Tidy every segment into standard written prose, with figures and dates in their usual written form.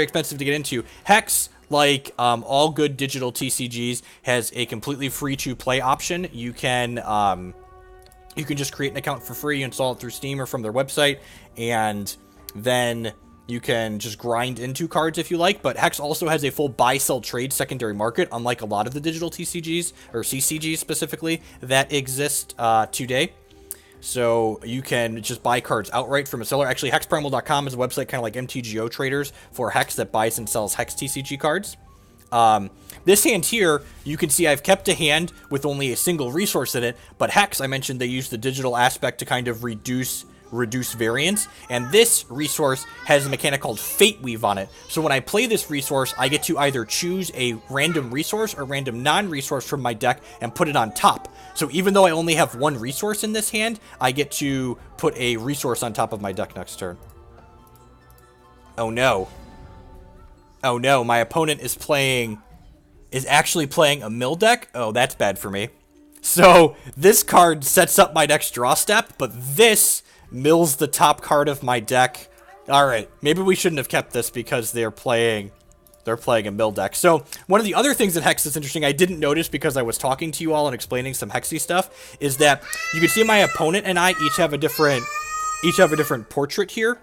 expensive to get into. Hex, like all good digital TCGs, has a completely free to play option. You can just create an account for free, install it through Steam or from their website, and then you can just grind into cards if you like. But Hex also has a full buy, sell, trade secondary market, unlike a lot of the digital TCGs, or CCGs specifically, that exist today. So you can just buy cards outright from a seller. Actually, hexprimal.com is a website kind of like MTGO Traders for Hex that buys and sells Hex TCG cards. This hand here, you can see I've kept a hand with only a single resource in it, but Hex, I mentioned they use the digital aspect to kind of reduce variance, and this resource has a mechanic called Fate Weave on it. So when I play this resource, I get to either choose a random resource or random non-resource from my deck and put it on top. So even though I only have one resource in this hand, I get to put a resource on top of my deck next turn. Oh no. Oh no, my opponent is actually playing a mill deck? Oh, that's bad for me. So this card sets up my next draw step, but this mills the top card of my deck. Alright, maybe we shouldn't have kept this because they're playing a mill deck. So one of the other things that Hex that's interesting, I didn't notice because I was talking to you all and explaining some Hexy stuff, is that you can see my opponent and I each have a different portrait here.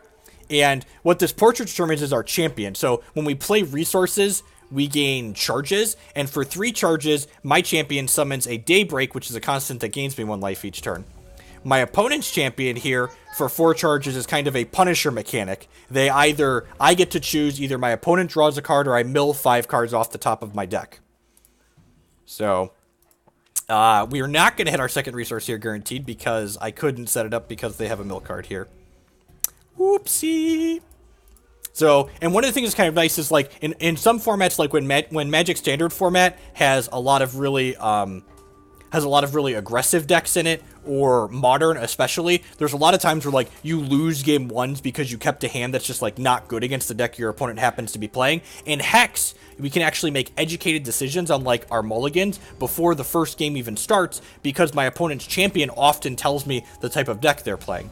And what this portrait determines is our champion. So when we play resources, we gain charges, and for 3 charges, my champion summons a Daybreak, which is a constant that gains me 1 life each turn. My opponent's champion here, for 4 charges, is kind of a Punisher mechanic. I get to choose either my opponent draws a card or I mill 5 cards off the top of my deck. So, we are not going to hit our second resource here guaranteed because I couldn't set it up because they have a mill card here. Whoopsie. So, and one of the things that's kind of nice is like in some formats, like when Magic Standard format has a lot of really aggressive decks in it, or Modern especially, there's a lot of times where like you lose game 1s because you kept a hand that's just like not good against the deck your opponent happens to be playing. In Hex, we can actually make educated decisions on like our mulligans before the first game even starts because my opponent's champion often tells me the type of deck they're playing.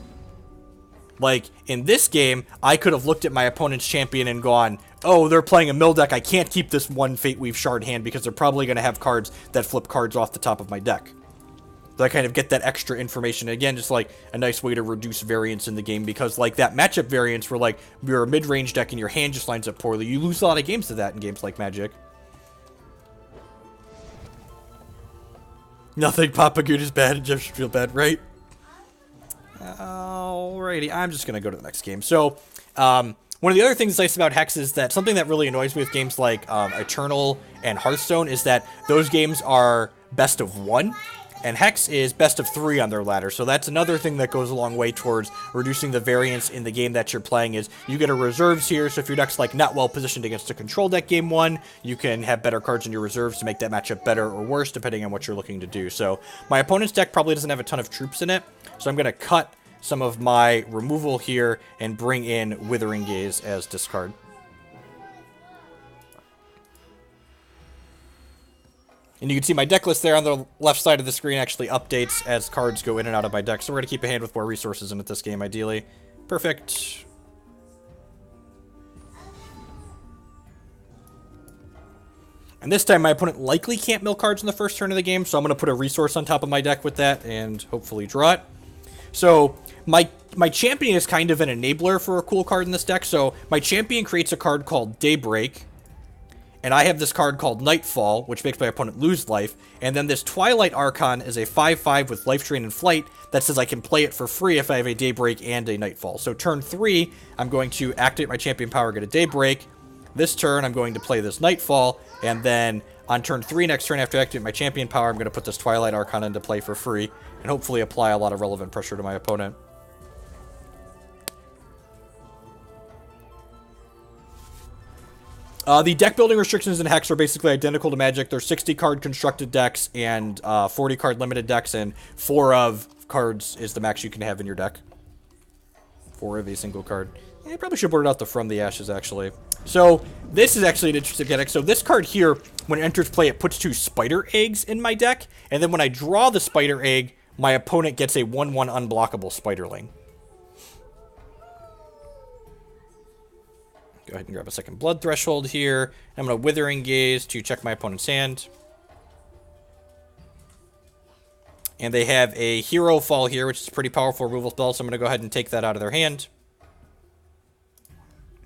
Like, in this game, I could have looked at my opponent's champion and gone, oh, they're playing a mill deck, I can't keep this one Fate Weave Shard hand because they're probably going to have cards that flip cards off the top of my deck. So I kind of get that extra information. Again, just like a nice way to reduce variance in the game because like that matchup variance where like you're a mid-range deck and your hand just lines up poorly, you lose a lot of games to that in games like Magic. Nothing Papa Goot is bad and Jeff should feel bad, right? Alrighty, I'm just going to go to the next game. So, one of the other things that's nice about Hex is that something that really annoys me with games like Eternal and Hearthstone is that those games are best of 1, and Hex is best of 3 on their ladder. So that's another thing that goes a long way towards reducing the variance in the game that you're playing is you get a reserves here. So if your deck's like not well positioned against a control deck game 1, you can have better cards in your reserves to make that matchup better or worse depending on what you're looking to do. So my opponent's deck probably doesn't have a ton of troops in it. So I'm going to cut some of my removal here and bring in Withering Gaze as discard. And you can see my deck list there on the left side of the screen actually updates as cards go in and out of my deck. So we're going to keep a hand with more resources in it this game, ideally. Perfect. And this time my opponent likely can't mill cards in the first turn of the game, so I'm going to put a resource on top of my deck with that and hopefully draw it. So my champion is kind of an enabler for a cool card in this deck. So my champion creates a card called Daybreak, and I have this card called Nightfall, which makes my opponent lose life. And then this Twilight Archon is a 5/5 with Life Drain and Flight that says I can play it for free if I have a Daybreak and a Nightfall. So turn 3, I'm going to activate my champion power, get a Daybreak. This turn, I'm going to play this Nightfall, and then on turn 3, next turn after I activate my champion power, I'm going to put this Twilight Archon into play for free, and hopefully apply a lot of relevant pressure to my opponent. The deck building restrictions in Hex are basically identical to Magic. There's 60 card constructed decks and 40 card limited decks, and 4 of cards is the max you can have in your deck. 4 of a single card. I probably should board it out the From the Ashes, actually. So, this is actually an interesting mechanic. So, this card here, when it enters play, it puts 2 Spider Eggs in my deck, and then when I draw the Spider Egg, my opponent gets a 1/1 unblockable Spiderling. Go ahead and grab a second Blood Threshold here. I'm going to Withering Gaze to check my opponent's hand. And they have a Herofall here, which is a pretty powerful removal spell, so I'm going to go ahead and take that out of their hand.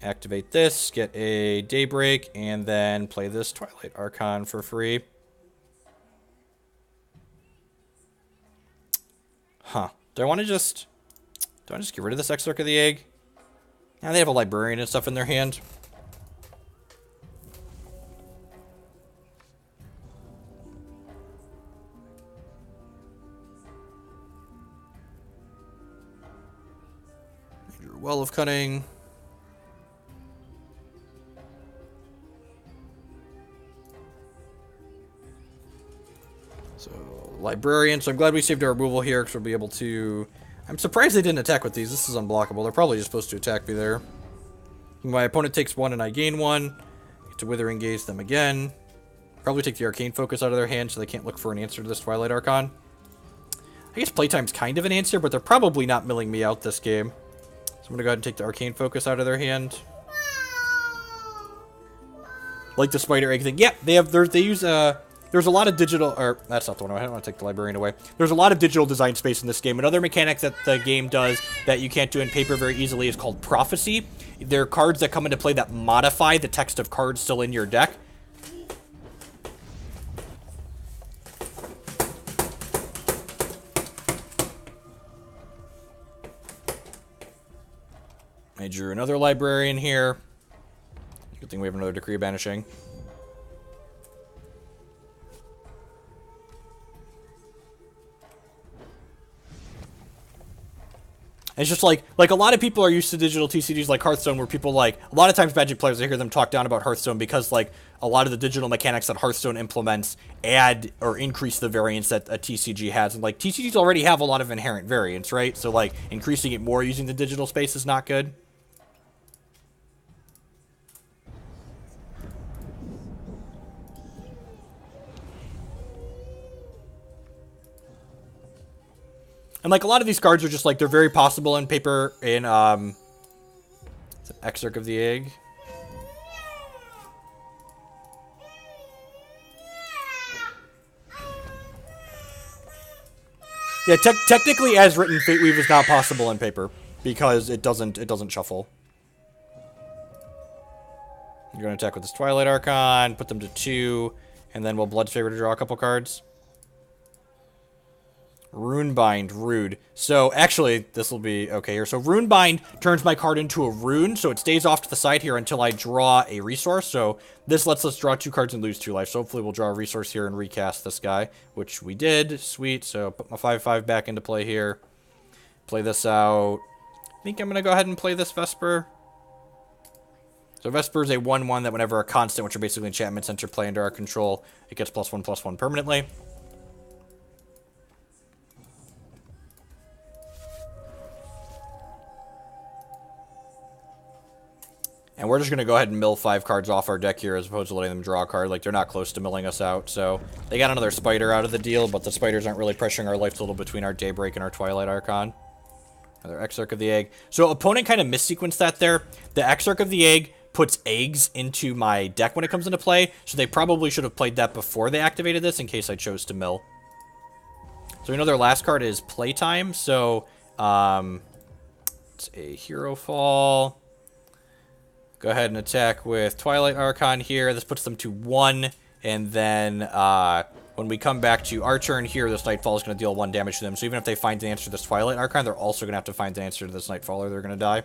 Activate this, get a Daybreak, and then play this Twilight Archon for free. Huh. Do I want to just get rid of this Exarch of the Egg? Now they have a Librarian and stuff in their hand. Major Well of Cunning. So, Librarian. So I'm glad we saved our removal here because we'll be able to... I'm surprised they didn't attack with these. This is unblockable. They're probably just supposed to attack me there. My opponent takes 1 and I gain 1. Get to Withering Gaze them again. Probably take the Arcane Focus out of their hand so they can't look for an answer to this Twilight Archon. I guess Playtime's kind of an answer, but they're probably not milling me out this game. So I'm going to go ahead and take the Arcane Focus out of their hand. Like the Spider Egg thing. Yeah, they use there's a lot of digital, or that's not the one. I don't want to take the Librarian away. There's a lot of digital design space in this game. Another mechanic that the game does that you can't do in paper very easily is called Prophecy. There are cards that come into play that modify the text of cards still in your deck. I drew another Librarian here. Good thing we have another Decree of Banishing. It's just like a lot of people are used to digital TCGs like Hearthstone, where people a lot of times Magic players, I hear them talk down about Hearthstone because a lot of the digital mechanics that Hearthstone implements add or increase the variance that a TCG has. And TCGs already have a lot of inherent variance, right? So increasing it more using the digital space is not good. And a lot of these cards are just they're very possible in paper in it's an Exarch of the Egg. Yeah, technically as written, Fate Weave is not possible in paper because it doesn't shuffle. You're going to attack with this Twilight Archon, put them to 2, and then we'll Blood's Favor to draw a couple cards. Runebind, rude. So, actually, this will be okay here. So, Runebind turns my card into a rune, so it stays off to the side here until I draw a resource. So, this lets us draw 2 cards and lose 2 life. So, hopefully, we'll draw a resource here and recast this guy, which we did. Sweet. So, put my 5/5 back into play here. Play this out. I think I'm going to go ahead and play this Vesper. So, Vesper is a 1/1 that whenever a constant, which are basically enchantments, enter play under our control, it gets +1/+1 permanently. And we're just going to go ahead and mill 5 cards off our deck here as opposed to letting them draw a card. They're not close to milling us out. So they got another Spider out of the deal, but the Spiders aren't really pressuring our life total between our Daybreak and our Twilight Archon. Another Exarch of the Egg. So opponent kind of missequenced that there. The Exarch of the Egg puts eggs into my deck when it comes into play, so they probably should have played that before they activated this in case I chose to mill. So we know their last card is Playtime, so it's a Herofall. Go ahead and attack with Twilight Archon here. This puts them to 1, and then when we come back to our turn here, this Nightfall is going to deal 1 damage to them. So even if they find an answer to this Twilight Archon, they're also going to have to find an answer to this Nightfall or they're going to die.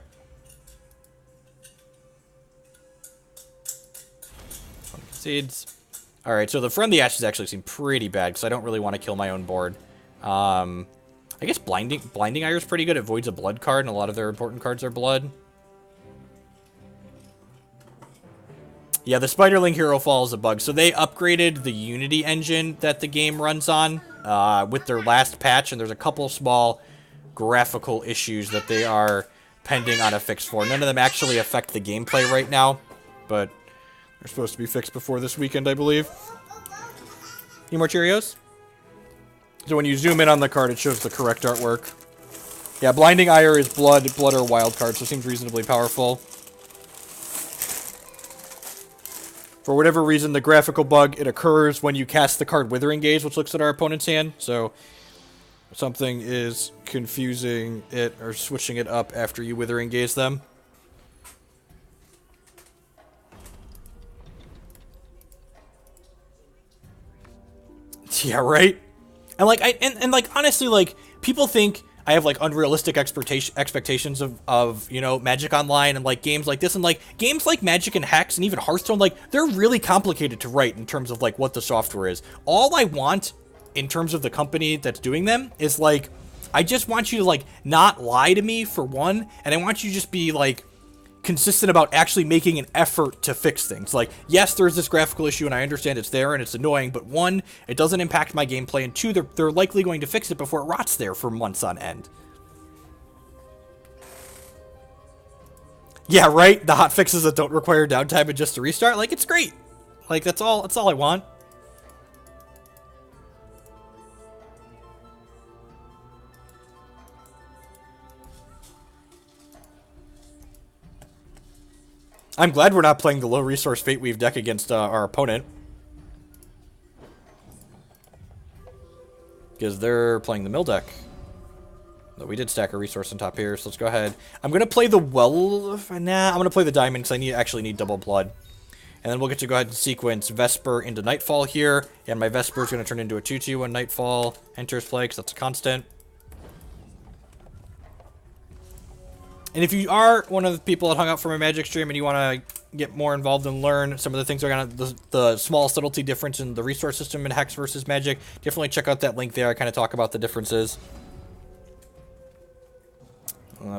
Concedes. Alright, so the Friendly Ashes actually seem pretty bad because I don't really want to kill my own board. I guess Blinding Ire is pretty good. It voids a blood card, and a lot of their important cards are blood. Yeah, the Spiderling Herofall is a bug. So they upgraded the Unity engine that the game runs on with their last patch, and there's a couple small graphical issues that they are pending on a fix for. None of them actually affect the gameplay right now, but they're supposed to be fixed before this weekend, I believe. Any more Cheerios? So when you zoom in on the card, it shows the correct artwork. Yeah, Blinding Ire is blood or wild card, so it seems reasonably powerful. For whatever reason, the graphical bug, it occurs when you cast the card Withering Gaze, which looks at our opponent's hand. So something is confusing it or switching it up after you Withering Gaze them. Yeah, right? And like like honestly, like people think I have like unrealistic expectations of you know, Magic Online and like games like this, and like games like Magic and Hex and even Hearthstone, like they're really complicated to write in terms of like what the software is. All I want in terms of the company that's doing them is like, I just want you to like not lie to me for one, and I want you to just be like consistent about actually making an effort to fix things. Like, yes, there's this graphical issue and I understand it's there and it's annoying, but one, it doesn't impact my gameplay, and two, they're likely going to fix it before it rots there for months on end. Yeah, right? The hot fixes that don't require downtime and just a restart, like, it's great. Like, that's all I want. I'm glad we're not playing the low resource Fate Weave deck against our opponent. Because they're playing the mill deck. But we did stack a resource on top here, so let's go ahead. I'm going to play the Well of... Nah, I'm going to play the Diamond because I actually need double blood. And then we'll get to go ahead and sequence Vesper into Nightfall here. And my Vesper is going to turn into a 2-2 when Nightfall enters play, because that's a constant. And if you are one of the people that hung out for my Magic stream and you want to get more involved and learn some of the things that are going to, the small subtlety difference in the resource system in Hex versus Magic, definitely check out that link there. I kind of talk about the differences.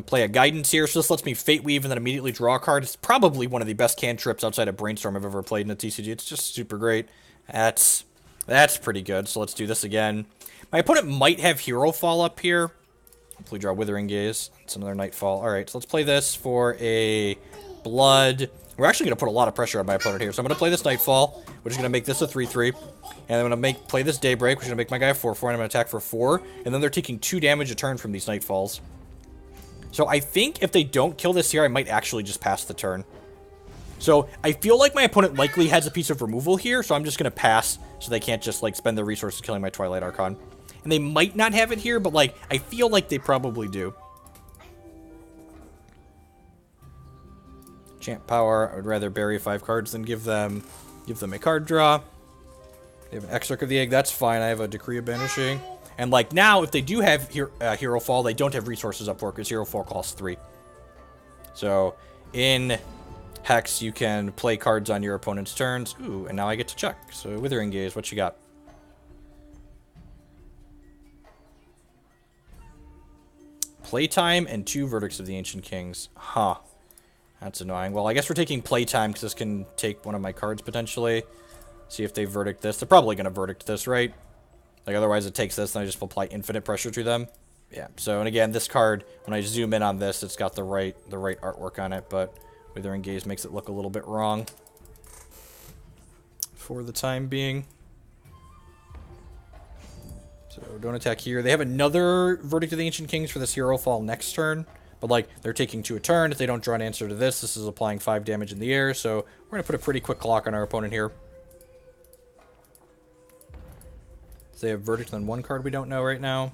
Play a Guidance here, so this lets me Fate Weave and then immediately draw a card. It's probably one of the best cantrips outside of Brainstorm I've ever played in a TCG. It's just super great. That's pretty good, so let's do this again. My opponent might have Herofall up here. Hopefully draw Withering Gaze. It's another Nightfall. Alright, so let's play this for a Blood. We're actually going to put a lot of pressure on my opponent here. So I'm going to play this Nightfall, which is going to make this a 3-3. And I'm going to play this Daybreak, which is going to make my guy a 4-4. And I'm going to attack for 4. And then they're taking 2 damage a turn from these Nightfalls. So I think if they don't kill this here, I might actually just pass the turn. So I feel like my opponent likely has a piece of removal here. So I'm just going to pass so they can't just like spend their resources killing my Twilight Archon. And they might not have it here, but like I feel like they probably do. Champ Power. I would rather bury 5 cards than give them a card draw. They have an Exarch of the Egg. That's fine. I have a Decree of Banishing. And like now, if they do have Herofall, they don't have resources up for it because Herofall costs 3. So in Hex, you can play cards on your opponent's turns. Ooh, and now I get to check. So Withering Gaze, what you got? Playtime and 2 Verdicts of the Ancient Kings. Huh. That's annoying. Well, I guess we're taking Playtime because this can take one of my cards potentially. See if they verdict this. They're probably going to verdict this, right? Like, otherwise it takes this and I just apply infinite pressure to them. Yeah, so, and again, this card, when I zoom in on this, it's got the right artwork on it, but Withering Gaze makes it look a little bit wrong. For the time being. So, don't attack here. They have another Verdict of the Ancient Kings for this Herofall next turn. But, like, they're taking 2 a turn. If they don't draw an answer to this, this is applying 5 damage in the air. So, we're going to put a pretty quick clock on our opponent here. So they have Verdict on 1 card we don't know right now.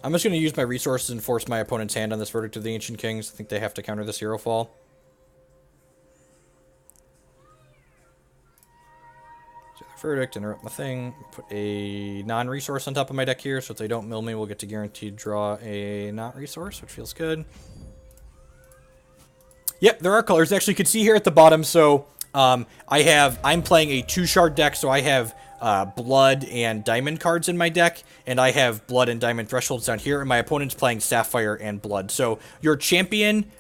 I'm just going to use my resources and force my opponent's hand on this Verdict of the Ancient Kings. I think they have to counter this Herofall. Verdict, interrupt my thing, put a non-resource on top of my deck here, so if they don't mill me, we'll get to guaranteed draw a not-resource, which feels good. Yep, there are colors. Actually, you can see here at the bottom, so I'm playing a 2-shard deck, so I have Blood and Diamond cards in my deck, and I have Blood and Diamond thresholds down here, and my opponent's playing Sapphire and Blood. So your champion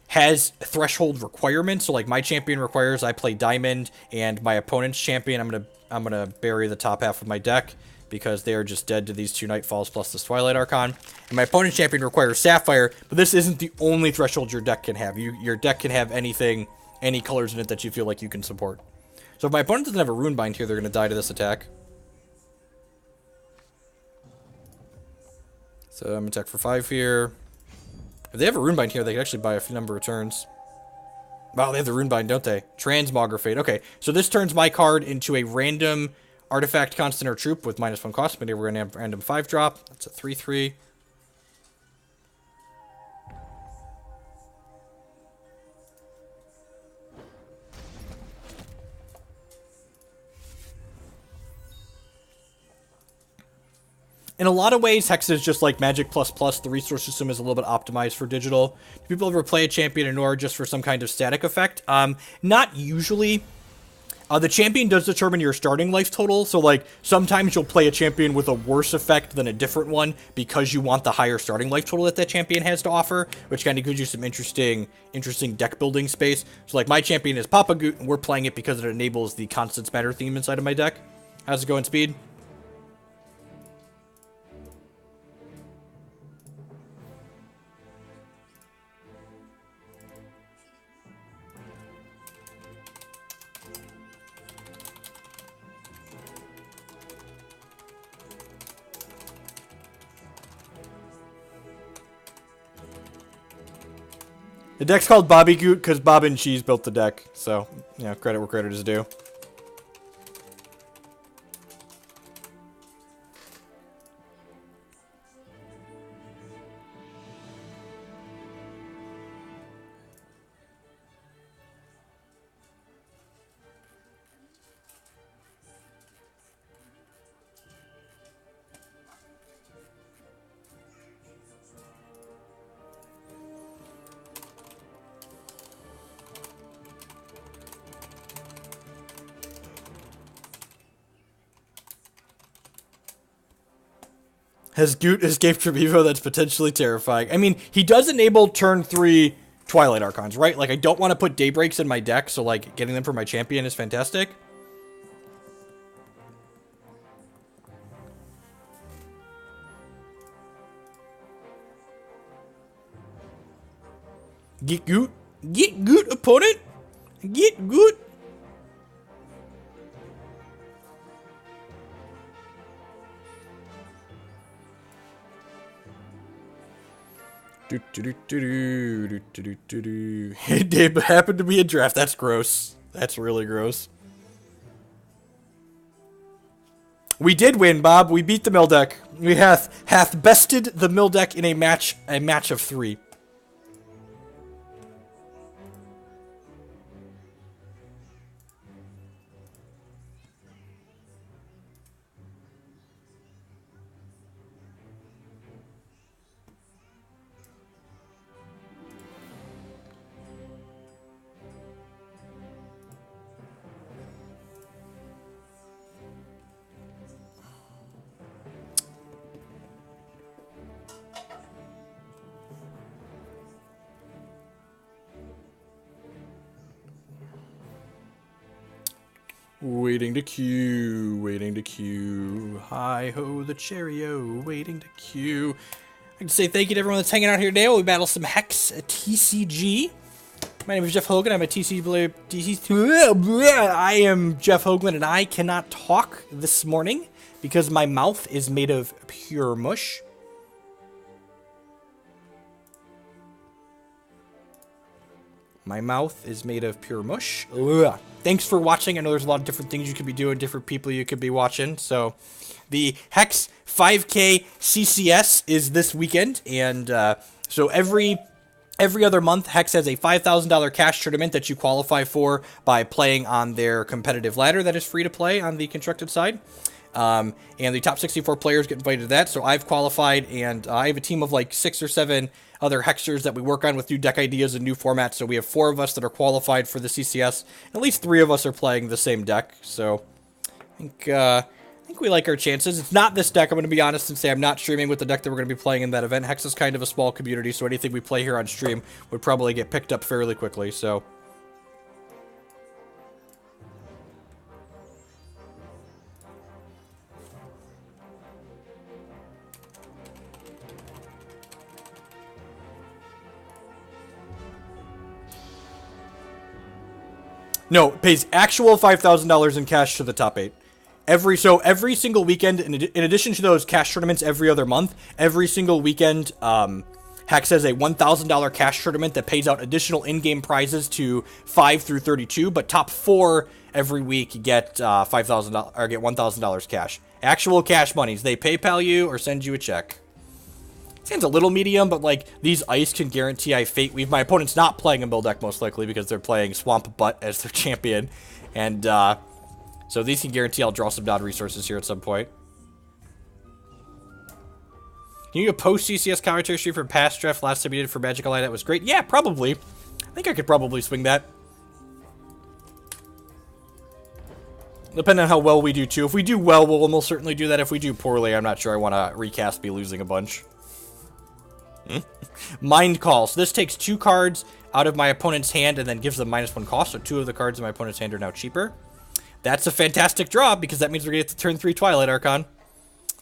has threshold requirements. So like my champion requires I play Diamond, and my opponent's champion, I'm gonna bury the top half of my deck because they are just dead to these 2 Nightfalls plus this Twilight Archon. And my opponent's champion requires Sapphire, but this isn't the only threshold your deck can have. Your deck can have anything, any colors in it that you feel like you can support. So if my opponent doesn't have a Runebind here, they're gonna die to this attack. So I'm gonna attack for 5 here. If they have a Runebind here, they can actually buy a few number of turns. Wow, they have the Runebind, don't they? Transmogrifate. Okay, so this turns my card into a random artifact, constant, or troop with -1 cost. But here we're going to have random 5-drop. That's a 3/3. In a lot of ways, Hex is just like Magic++. The resource system is a little bit optimized for digital. Do people ever play a champion in Nora just for some kind of static effect? Not usually. The champion does determine your starting life total, so like sometimes you'll play a champion with a worse effect than a different one because you want the higher starting life total that champion has to offer, which kind of gives you some interesting deck building space. So like my champion is Papa Goot, and we're playing it because it enables the Constants Matter theme inside of my deck. How's it going, Speed? The deck's called Bobby Goot because Bob and Cheese built the deck. So, you know, credit where credit is due. Has Goot escaped from Evo? That's potentially terrifying. I mean, he does enable turn 3 Twilight Archons, right? Like, I don't want to put Daybreaks in my deck, so, like, getting them for my champion is fantastic. Get Goot. Get Goot, opponent. Get Goot. It did happen to be a draft. That's gross. That's really gross. We did win, Bob. We beat the mill deck. We hath bested the mill deck in a match of 3. Waiting to queue, waiting to queue. Hi-ho, the cherry-o, waiting to queue. I can say thank you to everyone that's hanging out here today while we battle some Hex TCG. My name is Jeff Hogan. I'm a I am Jeff Hoagland, and I cannot talk this morning because my mouth is made of pure mush. My mouth is made of pure mush. Ugh. Thanks for watching. I know there's a lot of different things you could be doing, different people you could be watching. So, the Hex 5K CCS is this weekend, and so every other month, Hex has a $5,000 cash tournament that you qualify for by playing on their competitive ladder that is free to play on the constructed side. And the top 64 players get invited to that. So I've qualified, and I have a team of like 6 or 7 other Hexers that we work on with new deck ideas and new formats. So we have 4 of us that are qualified for the CCS. At least 3 of us are playing the same deck. So I think we like our chances. It's not this deck. I'm going to be honest and say I'm not streaming with the deck that we're going to be playing in that event. Hex is kind of a small community, so anything we play here on stream would probably get picked up fairly quickly. So. No, it pays actual $5,000 in cash to the top 8. Every single weekend, in addition to those cash tournaments every other month, every single weekend, Hex has a $1,000 cash tournament that pays out additional in-game prizes to 5 through 32, but top 4 every week get $5,000 or get $1,000 cash. Actual cash monies. They PayPal you or send you a check. Seems a little medium, but like these ice can guarantee I Fate Weave. My opponent's not playing a mill deck most likely because they're playing Swamp Butt as their champion, and so these can guarantee I'll draw some non-resources here at some point. Can you do a post-CCS commentary stream for past draft last time you did for Magic Ally? That was great. Yeah, probably. I think I could probably swing that. Depending on how well we do, too. If we do well, we'll almost certainly do that. If we do poorly, I'm not sure I want to recast me losing a bunch. Mind Call. So this takes 2 cards out of my opponent's hand and then gives them -1 cost. So 2 of the cards in my opponent's hand are now cheaper. That's a fantastic draw because that means we're going to get to turn 3 Twilight Archon.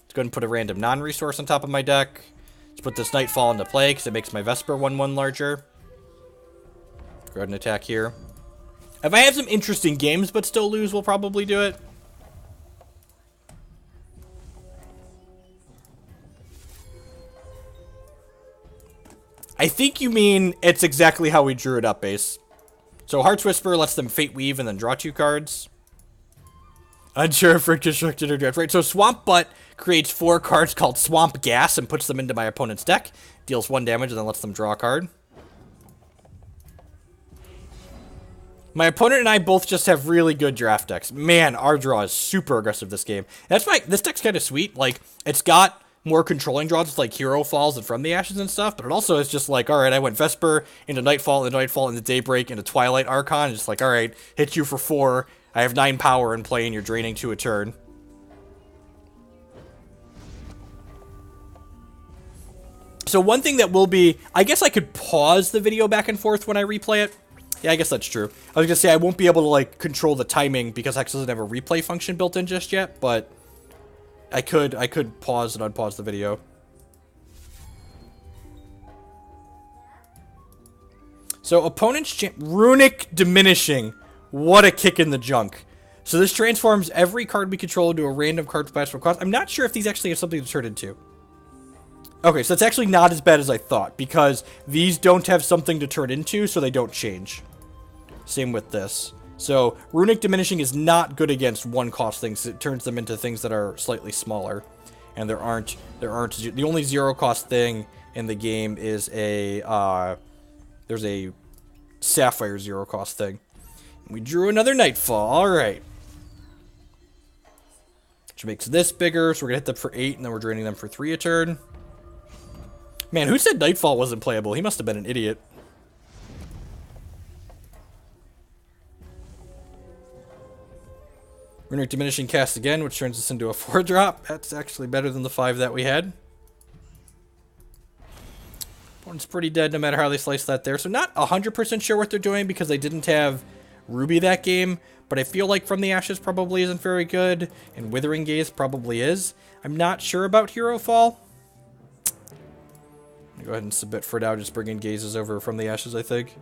Let's go ahead and put a random non-resource on top of my deck. Let's put this Nightfall into play because it makes my Vesper 1/1 larger. Go ahead and attack here. If I have some interesting games but still lose, we'll probably do it. I think you mean it's exactly how we drew it up, Ace. So Heart's Whisper lets them Fate Weave and then draw 2 cards. Unsure if Rick constructed or draft. Right, so Swamp Butt creates 4 cards called Swamp Gas and puts them into my opponent's deck. Deals 1 damage and then lets them draw a card. My opponent and I both just have really good draft decks. Man, our draw is super aggressive this game. That's why this deck's kind of sweet. Like, it's got more controlling draws with like Herofalls and From the Ashes and stuff, but it also is just like, alright, I went Vesper into Nightfall, into Daybreak, into Twilight Archon, just like, alright, hit you for 4, I have 9 power in play and you're draining 2 a turn. So one thing that will be, I guess I could pause the video back and forth when I replay it. Yeah, I guess that's true. I was gonna say I won't be able to like control the timing because Hex doesn't have a replay function built in just yet, but I could pause and unpause the video. So opponent's Runic Diminishing. What a kick in the junk. So this transforms every card we control into a random card splash for cost. I'm not sure if these actually have something to turn into. Okay, so it's actually not as bad as I thought because these don't have something to turn into, so they don't change. Same with this. So, Runic Diminishing is not good against 1-cost things. It turns them into things that are slightly smaller. And there aren't, the only 0-cost thing in the game is there's a Sapphire 0-cost thing. We drew another Nightfall, alright. Which makes this bigger, so we're gonna hit them for 8, and then we're draining them for 3 a turn. Man, who said Nightfall wasn't playable? He must have been an idiot. Runic Diminishing cast again, which turns us into a 4-drop. That's actually better than the 5 that we had. Opponent's pretty dead no matter how they slice that there. So not 100% sure what they're doing because they didn't have Ruby that game. But I feel like From the Ashes probably isn't very good. And Withering Gaze probably is. I'm not sure about Herofall. Go ahead and submit for now. Just bring in Gazes over From the Ashes, I think.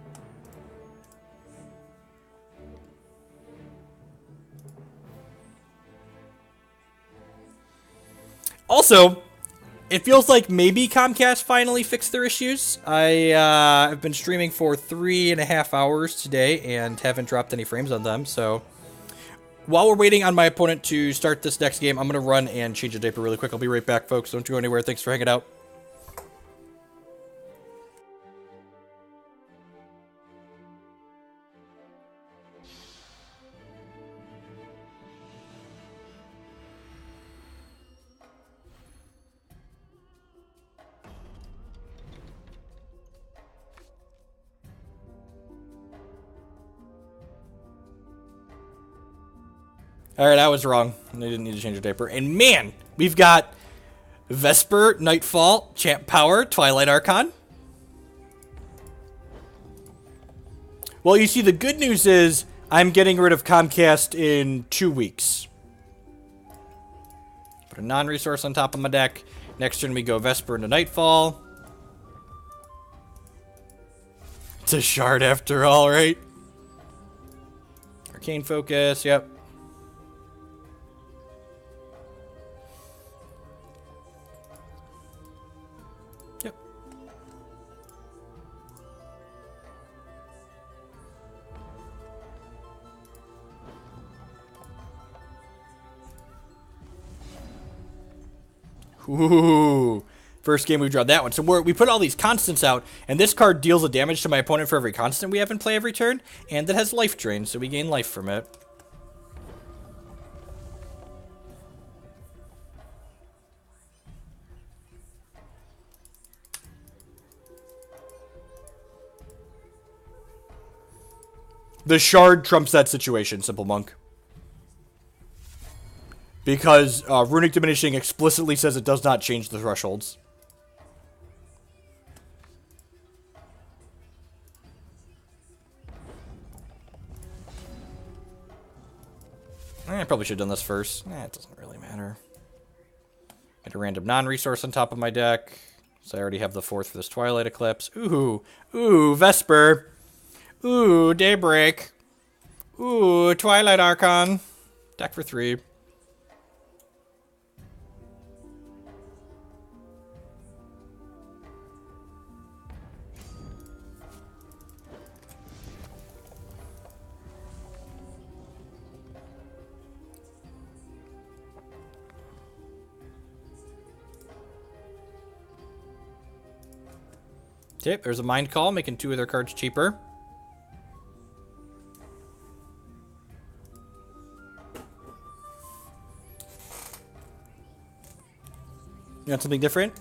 Also, it feels like maybe Comcast finally fixed their issues. I have been streaming for 3.5 hours today and haven't dropped any frames on them, so while we're waiting on my opponent to start this next game, I'm going to run and change a diaper really quick. I'll be right back, folks. Don't go anywhere. Thanks for hanging out. Alright, I was wrong. I didn't need to change a diaper. And man, we've got Vesper, Nightfall, Champ Power, Twilight Archon. Well, you see, the good news is I'm getting rid of Comcast in 2 weeks. Put a non-resource on top of my deck. Next turn we go Vesper into Nightfall. It's a shard after all, right? Arcane Focus, yep. Ooh. First game we've drawn that one. So we put all these constants out, and this card deals a damage to my opponent for every constant we have in play every turn, and that has life drain, so we gain life from it. The shard trumps that situation, Simple Monk. Because Runic Diminishing explicitly says it does not change the thresholds. I probably should have done this first. It doesn't really matter. Get a random non-resource on top of my deck. So I already have the 4th for this Twilight Eclipse. Ooh. Ooh, Vesper. Ooh, Daybreak. Ooh, Twilight Archon. Deck for 3. Okay, there's a Mind Call, making 2 of their cards cheaper. You want something different?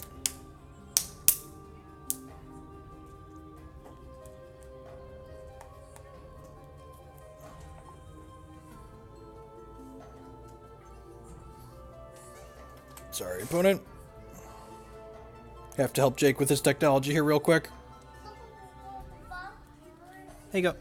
Sorry, opponent. Have to help Jake with his technology here real quick. There you go.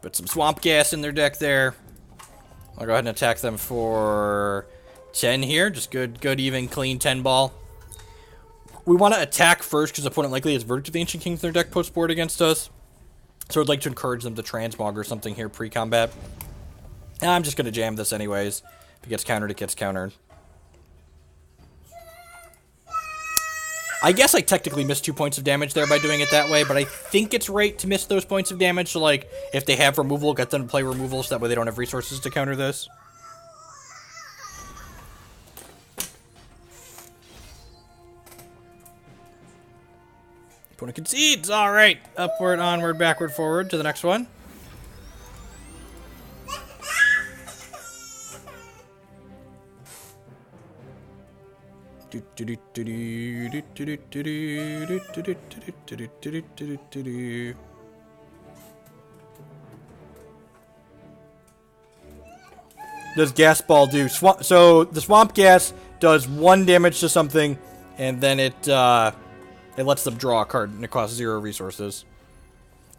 Put some Swamp Gas in their deck there. I'll go ahead and attack them for 10 here. Just good, even, clean 10 ball. We want to attack first because the opponent likely has Verdict of the Ancient Kings in their deck post-board against us. So I'd like to encourage them to transmog or something here pre-combat. I'm just going to jam this anyways. If it gets countered, it gets countered. I guess I technically missed 2 points of damage there by doing it that way, but I think it's right to miss those points of damage. So, like, if they have removal, get them to play removal so that way they don't have resources to counter this. Opponent concedes. All right. Upward, onward, backward, forward to the next one. Does Gas Ball do? So the Swamp Gas does 1 damage to something, and then it lets them draw a card, and it costs 0 resources.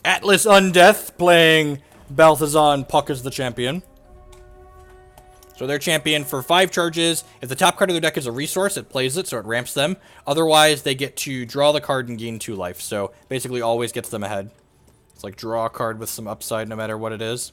Atlas Undeath playing Balthazar Puck as the champion. So their champion for 5 charges. If the top card of their deck is a resource, it plays it, so it ramps them. Otherwise, they get to draw the card and gain 2 life. So basically always gets them ahead. It's like draw a card with some upside no matter what it is.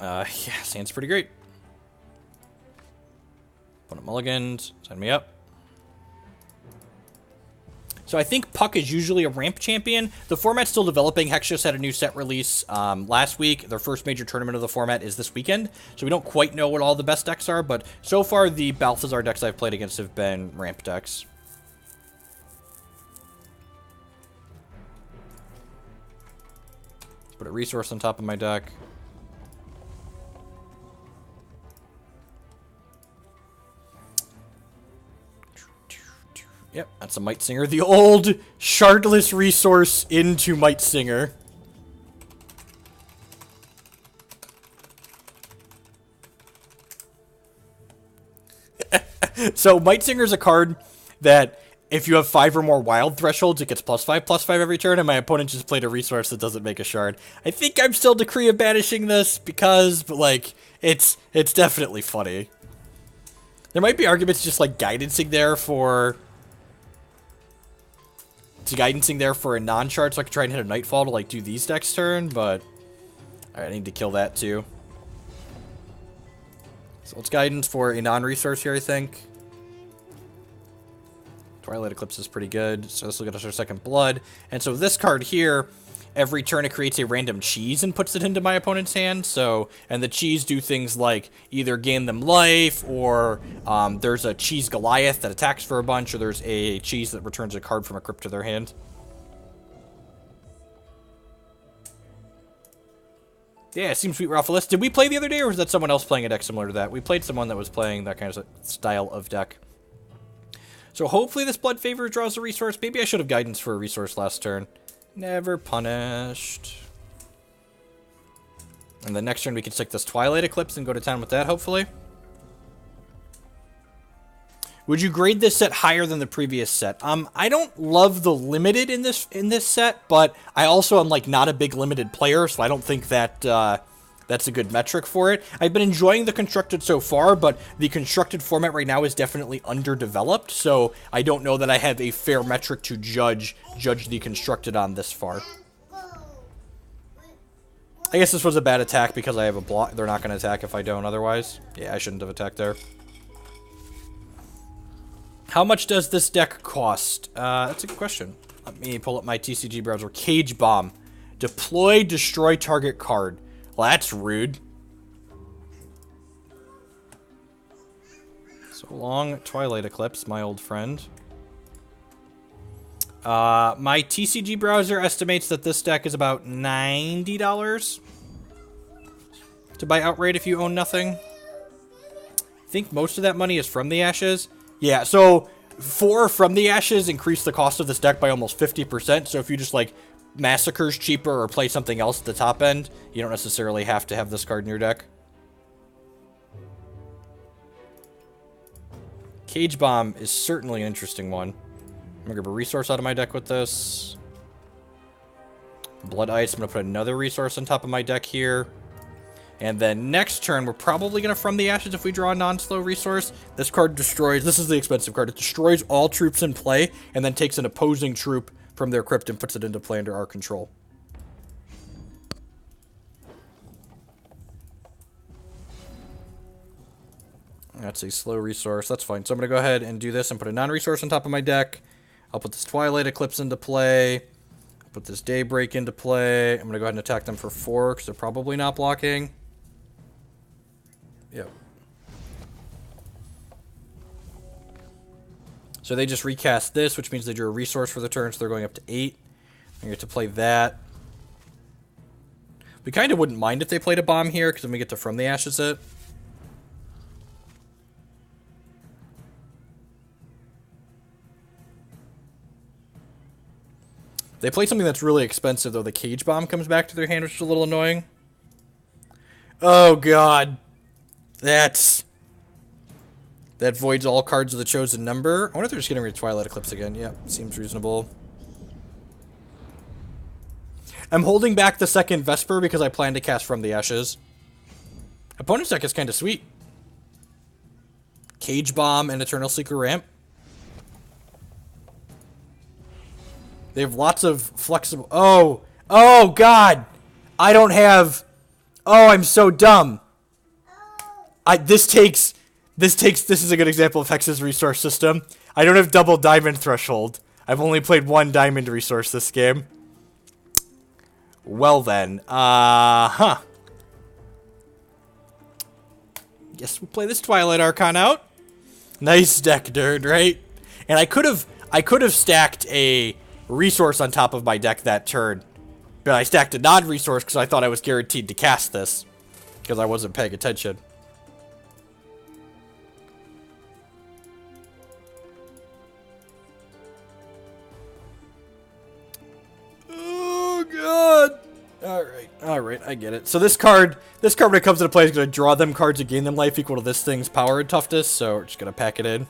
Yeah, Sand's pretty great. Opponent mulligans, sign me up. So I think Puck is usually a ramp champion. The format's still developing. Hex just had a new set release last week. Their first major tournament of the format is this weekend. So we don't quite know what all the best decks are, but so far the Balthazar decks I've played against have been ramp decks. Put a resource on top of my deck. Yep, that's a Might Singer. The old shardless resource into Might Singer. So Might Singer is a card that if you have 5 or more wild thresholds, it gets +5/+5 every turn, and my opponent just played a resource that doesn't make a shard. I think I'm still Decree of Banishing this because, but like, it's definitely funny. There might be arguments just like guidancing there for guidancing there for a non-shard so I could try and hit a Nightfall to, like, do these decks turn, but... Alright, I need to kill that, too. So let's guidance for a non-resource here, I think. Twilight Eclipse is pretty good, so this will get us our second blood. And so this card here, every turn it creates a random cheese and puts it into my opponent's hand. So, and the cheese do things like either gain them life, or there's a cheese Goliath that attacks for a bunch, or there's a cheese that returns a card from a crypt to their hand. Yeah, it seems sweet Ralphalis. Did we play the other day, or was that someone else playing a deck similar to that? We played someone that was playing that kind of style of deck. So hopefully this Blood Favor draws a resource. Maybe I should have guidance for a resource last turn. Never punished. And the next turn we can stick this Twilight Eclipse and go to town with that, hopefully. Would you grade this set higher than the previous set? I don't love the limited in this set, but I also am like not a big limited player, so I don't think that that's a good metric for it. I've been enjoying the constructed so far, but the constructed format right now is definitely underdeveloped, so I don't know that I have a fair metric to judge the constructed on this far. I guess this was a bad attack because I have a block. They're not going to attack if I don't otherwise. Yeah, I shouldn't have attacked there. How much does this deck cost? That's a good question. Let me pull up my TCG browser. Cage Bomb. Deploy, destroy target card. Well, that's rude. So long, Twilight Eclipse, my old friend. My TCG browser estimates that this deck is about $90 to buy outright if you own nothing. I think most of that money is from the Ashes. Yeah, so 4 from the Ashes increase the cost of this deck by almost 50%. So if you just like Massacre's cheaper or play something else at the top end, you don't necessarily have to have this card in your deck. Cage Bomb is certainly an interesting one. I'm gonna grab a resource out of my deck with this. Blood Ice, I'm gonna put another resource on top of my deck here. And then next turn, we're probably gonna From the Ashes if we draw a non-slow resource. This card destroys, this is the expensive card, it destroys all troops in play, and then takes an opposing troop from their crypt and puts it into play under our control. That's a slow resource. That's fine. So I'm going to go ahead and do this and put a non-resource on top of my deck. I'll put this Twilight Eclipse into play. I'll put this Daybreak into play. I'm going to go ahead and attack them for 4 because they're probably not blocking. Yep. So they just recast this, which means they drew a resource for the turn, so they're going up to 8. I get to play that. We kind of wouldn't mind if they played a bomb here, because then we get to From the Ashes it. They play something that's really expensive, though. The Cage Bomb comes back to their hand, which is a little annoying. Oh, God. That voids all cards of the chosen number. I wonder if they're just getting rid of Twilight Eclipse again. Yeah, seems reasonable. I'm holding back the second Vesper because I plan to cast From the Ashes. Opponent's deck is kind of sweet. Cage Bomb and Eternal Seeker Ramp. They have lots of flexible... Oh! Oh, God! I don't have... Oh, I'm so dumb. This is a good example of Hex's resource system. I don't have double diamond threshold. I've only played 1 diamond resource this game. Well then, Guess we'll play this Twilight Archon out. Nice deck, nerd, right? And I could have stacked a resource on top of my deck that turn, but I stacked a non-resource because I thought I was guaranteed to cast this because I wasn't paying attention. God. Alright, I get it. So this card when it comes into play is going to draw them cards and gain them life equal to this thing's power and toughness, so we're just going to pack it in.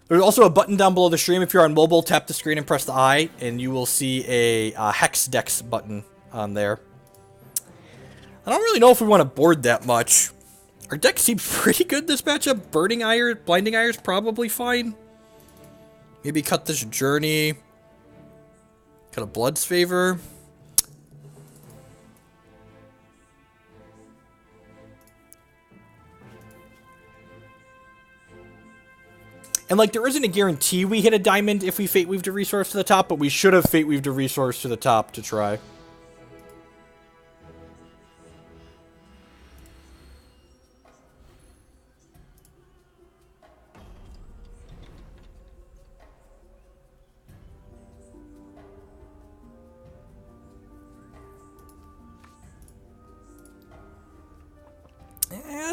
There's also a button down below the stream. If you're on mobile, tap the screen and press the I, and you will see a Hex Dex button on there. I don't really know if we want to board that much. Our deck seems pretty good this matchup. Blinding Ire is probably fine. Maybe cut this Journey. Cut a Blood's Favor. And, like, there isn't a guarantee we hit a diamond if we Fate Weaved a resource to the top, but we should have Fate Weaved a resource to the top to try.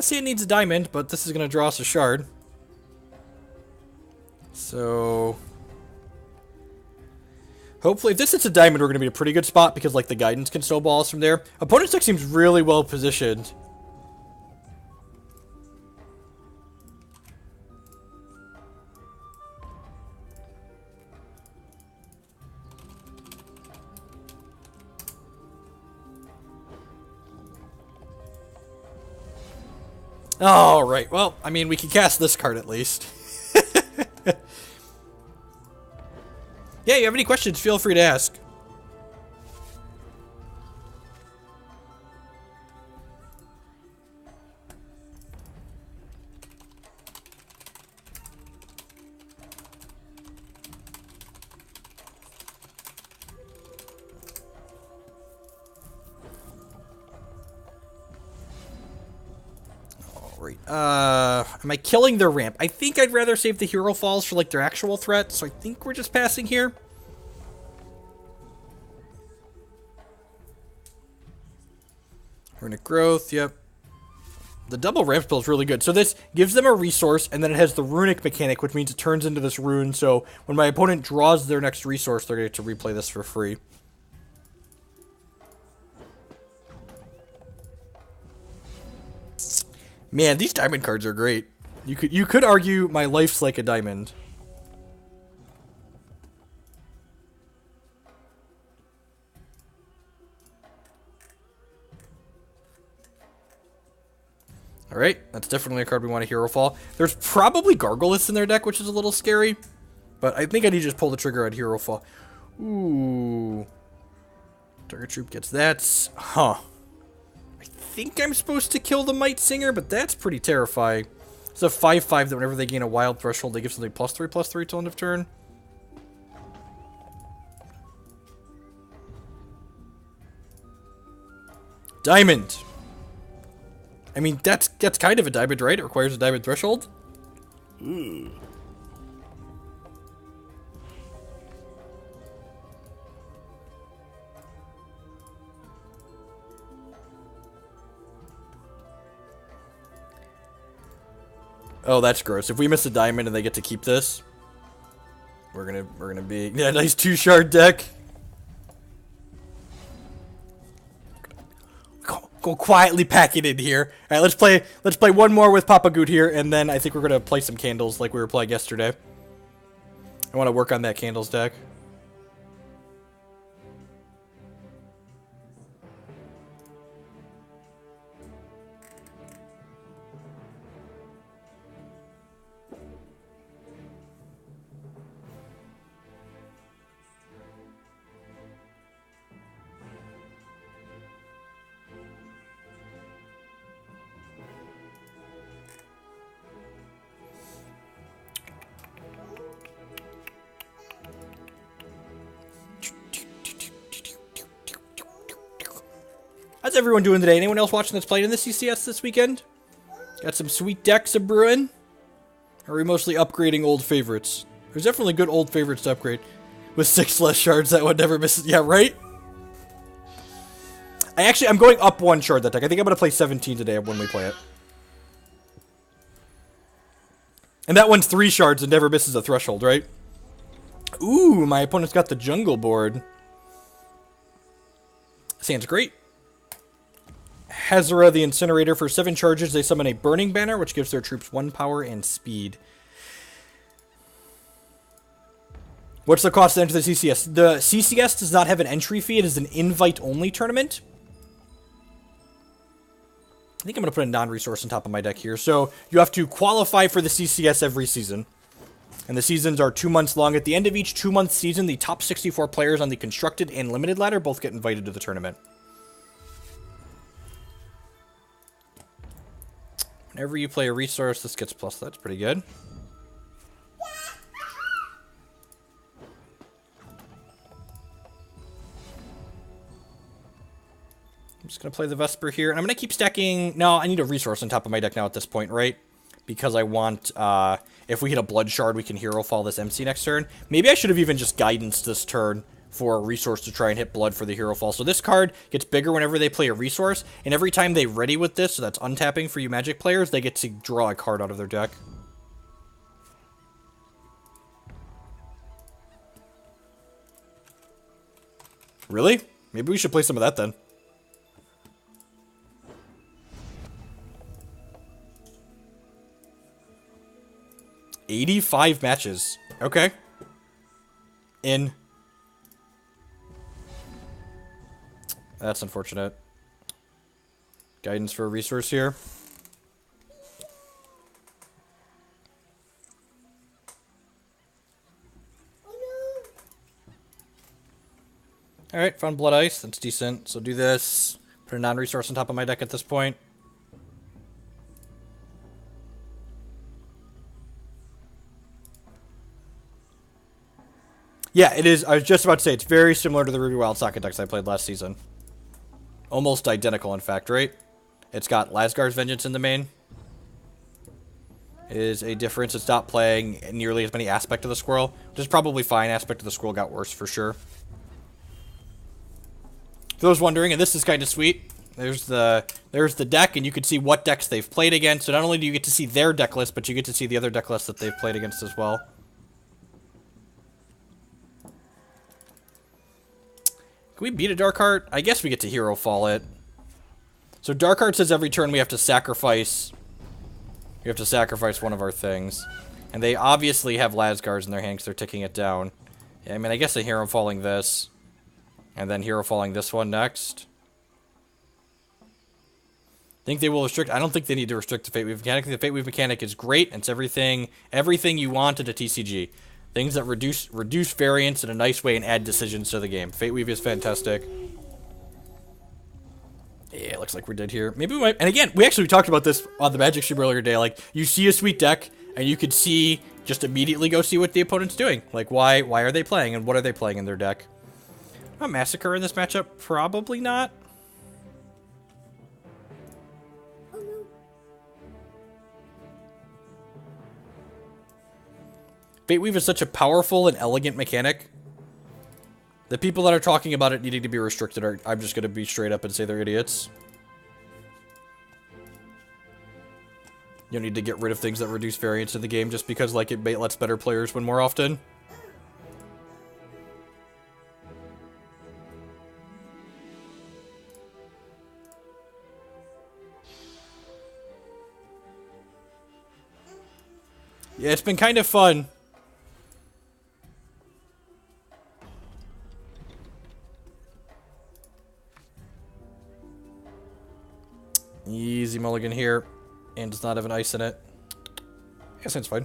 See, it needs a diamond, but this is going to draw us a shard. So, hopefully, if this hits a diamond, we're going to be in a pretty good spot because, like, the guidance can snowball us from there. Opponent's deck seems really well positioned. All right. Well, I mean, we can cast this card at least. Yeah, you have any questions, feel free to ask. Am I killing their ramp? I think I'd rather save the Herofalls for, like, their actual threat, so I think we're just passing here. Runic Growth, yep. The double ramp spell is really good. So this gives them a resource, and then it has the runic mechanic, which means it turns into this rune, so when my opponent draws their next resource, they're going to get to replay this for free. Man, these diamond cards are great. You could argue my life's like a diamond. Alright, that's definitely a card we want to Herofall. There's probably Gargulus in their deck, which is a little scary. But I think I need to just pull the trigger on Herofall. Ooh. Target troop gets that. Huh. I think I'm supposed to kill the Might Singer, but that's pretty terrifying. It's a 5/5 that whenever they gain a wild threshold, they give something +3/+3 till end of turn. Diamond. I mean, that's kind of a diamond, right? It requires a diamond threshold. Ooh. Oh, that's gross. If we miss a diamond and they get to keep this, we're gonna be, yeah, nice 2-shard deck. Go quietly pack it in here. All right, let's play one more with Papa Goot here, and then I think we're gonna play some candles like we were playing yesterday. I want to work on that candles deck. How's everyone doing today? Anyone else watching that's playing in the CCS this weekend? Got some sweet decks a brewing? Or are we mostly upgrading old favorites? There's definitely good old favorites to upgrade. With 6 less shards, that one never misses. Yeah, right? I'm going up 1 shard that deck. I think I'm going to play 17 today when we play it. And that one's 3 shards and never misses a threshold, right? Ooh, my opponent's got the jungle board. Sounds great. Hazara the Incinerator. For 7 charges, they summon a Burning Banner, which gives their troops 1 power and speed. What's the cost to enter the CCS? The CCS does not have an entry fee. It is an invite-only tournament. I think I'm going to put a non-resource on top of my deck here. So you have to qualify for the CCS every season. And the seasons are 2 months long. At the end of each 2-month season, the top 64 players on the constructed and limited ladder both get invited to the tournament. Whenever you play a resource, this gets plus. That's pretty good. I'm just going to play the Vesper here. And I'm going to keep stacking... No, I need a resource on top of my deck now at this point, right? Because I want... if we hit a Blood Shard, we can Herofall this MC next turn. Maybe I should have even just Guidance this turn for a resource to try and hit Blood for the Herofall. So this card gets bigger whenever they play a resource. And every time they ready with this, so that's untapping for you Magic players, they get to draw a card out of their deck. Really? Maybe we should play some of that then. 85 matches. Okay. In. That's unfortunate. Guidance for a resource here. Alright, found Blood Ice. That's decent. So do this. Put a non-resource on top of my deck at this point. Yeah, it is. I was just about to say, it's very similar to the Ruby Wild Socket decks I played last season. Almost identical, in fact, right? It's got Lasgar's Vengeance in the main. Is a difference. It's not playing nearly as many Aspect of the Squirrel, which is probably fine. Aspect of the Squirrel got worse for sure. For those wondering, and this is kind of sweet, there's the deck, and you can see what decks they've played against. So not only do you get to see their deck list, but you get to see the other deck lists that they've played against as well. Can we beat a Dark Heart? I guess we get to Herofall it. So Dark Heart says every turn we have to sacrifice... We have to sacrifice one of our things. And they obviously have Lasgar's in their hand because they're ticking it down. Yeah, I mean, I guess they're Herofalling this. And then Herofalling this one next. Think they will restrict... I don't think they need to restrict the Fate Weave mechanic. The Fate Weave mechanic is great. It's everything you want in a TCG. Things that reduce variance in a nice way and add decisions to the game. Fate Weave is fantastic. Yeah, it looks like we're dead here. Maybe we might... And again, we talked about this on the Magic stream earlier today. Like, you see a sweet deck, and you could see... Just immediately go see what the opponent's doing. Like, why are they playing, and what are they playing in their deck? A Massacre in this matchup? Probably not. Fate Weave is such a powerful and elegant mechanic. The people that are talking about it needing to be restricted are... I'm just going to be straight up and say they're idiots. You don't need to get rid of things that reduce variance in the game just because, like, it lets better players win more often. Yeah, it's been kind of fun. Easy mulligan here. And does not have an ice in it. I guess that's fine.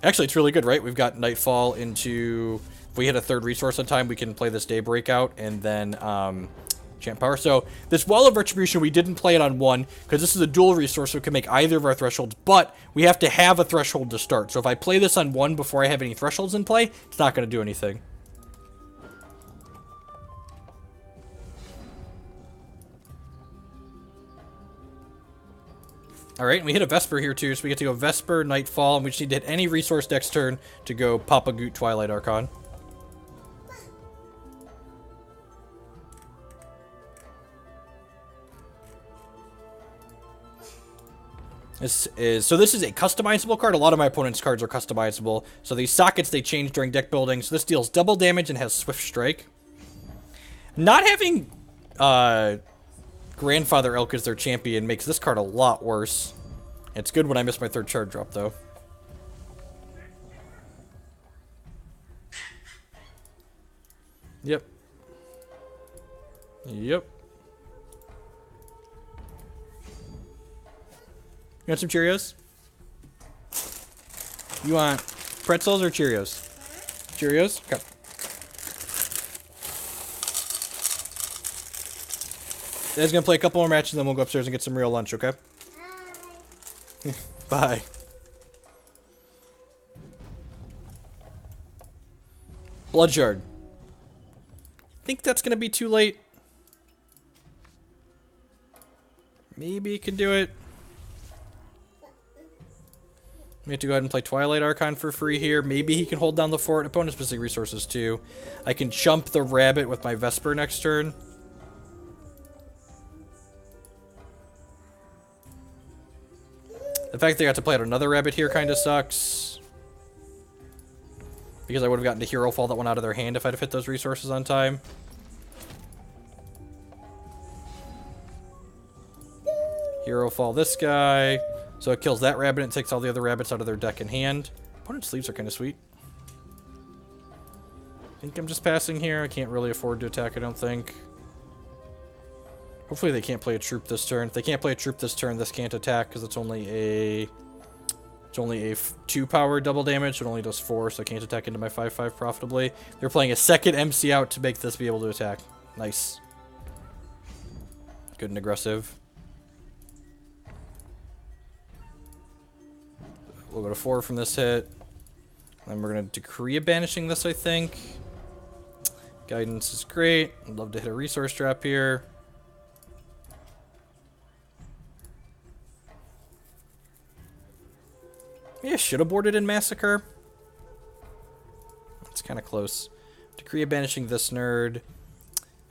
Actually, it's really good, right? We've got Nightfall into... If we hit a third resource on time, we can play this Daybreak out. And then, Champ Power. So, this Well of Retribution, we didn't play it on 1. Because this is a dual resource, so we can make either of our thresholds. But, we have to have a threshold to start. So, if I play this on 1 before I have any thresholds in play, it's not going to do anything. Alright, and we hit a Vesper here too, so we get to go Vesper, Nightfall, and we just need to hit any resource next turn to go pop a Goot Twilight Archon. So this is a customizable card. A lot of my opponent's cards are customizable. So these sockets they change during deck building. So this deals double damage and has Swift Strike. Not having Grandfather Elk as their champion makes this card a lot worse. It's good when I miss my third shard drop, though. Yep. Yep. You want some Cheerios? You want Pretzels or Cheerios? Cheerios? Okay. Dad's gonna play a couple more matches, and then we'll go upstairs and get some real lunch, okay? Bye. Blood Shard. Think that's gonna be too late. Maybe he can do it. We have to go ahead and play Twilight Archon for free here. Maybe he can hold down the fort. Opponent-specific resources, too. I can chump the rabbit with my Vesper next turn. The fact that I got to play out another rabbit here kind of sucks. Because I would have gotten to Herofall that went out of their hand if I'd have hit those resources on time. Herofall this guy. So it kills that rabbit and it takes all the other rabbits out of their deck in hand. Opponent's sleeves are kind of sweet. I think I'm just passing here. I can't really afford to attack, I don't think. Hopefully they can't play a troop this turn. If they can't play a troop this turn, this can't attack because it's only a 2-power double damage. So it only does 4, so I can't attack into my 5/5 profitably. They're playing a second MC out to make this be able to attack. Nice. Good and aggressive. We'll go to 4 from this hit. Then we're going to Decree of Banishing this, I think. Guidance is great. I'd love to hit a resource trap here. Yeah, should have boarded in Massacre. It's kind of close. Decree of Banishing this nerd.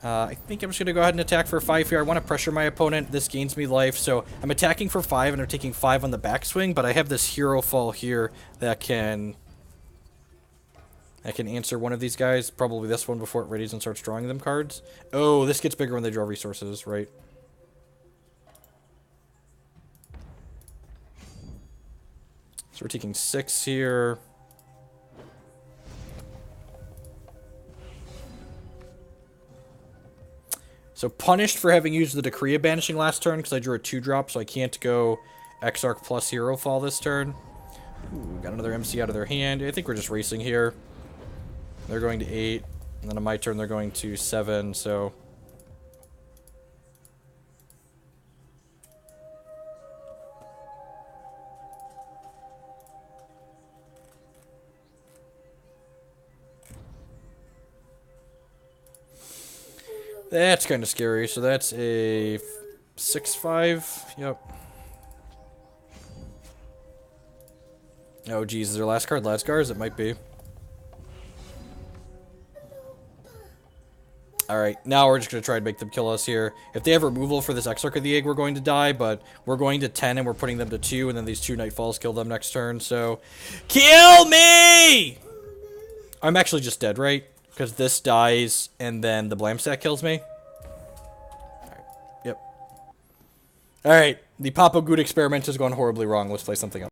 I think I'm just going to go ahead and attack for 5 here. I want to pressure my opponent. This gains me life. So I'm attacking for 5 and I'm taking 5 on the backswing, but I have this Herofall here that can answer one of these guys. Probably this one before it readies and starts drawing them cards. Oh, this gets bigger when they draw resources, right? So we're taking 6 here. So punished for having used the Decree of Banishing last turn because I drew a 2-drop, so I can't go Exarch plus Herofall this turn. Ooh, got another MC out of their hand. I think we're just racing here. They're going to 8, and then on my turn they're going to 7, so... That's kind of scary. So that's a 6/5. Yep. Oh, geez. Is their last card Lasgars? It might be. Alright, now we're just going to try and make them kill us here. If they have removal for this Exarch of the Egg, we're going to die, but we're going to 10 and we're putting them to 2, and then these 2 Nightfalls kill them next turn, so... Kill me! I'm actually just dead, right? Because this dies, and then the Blamsack kills me. Alright, yep. Alright, the Papa Goot experiment has gone horribly wrong. Let's play something else.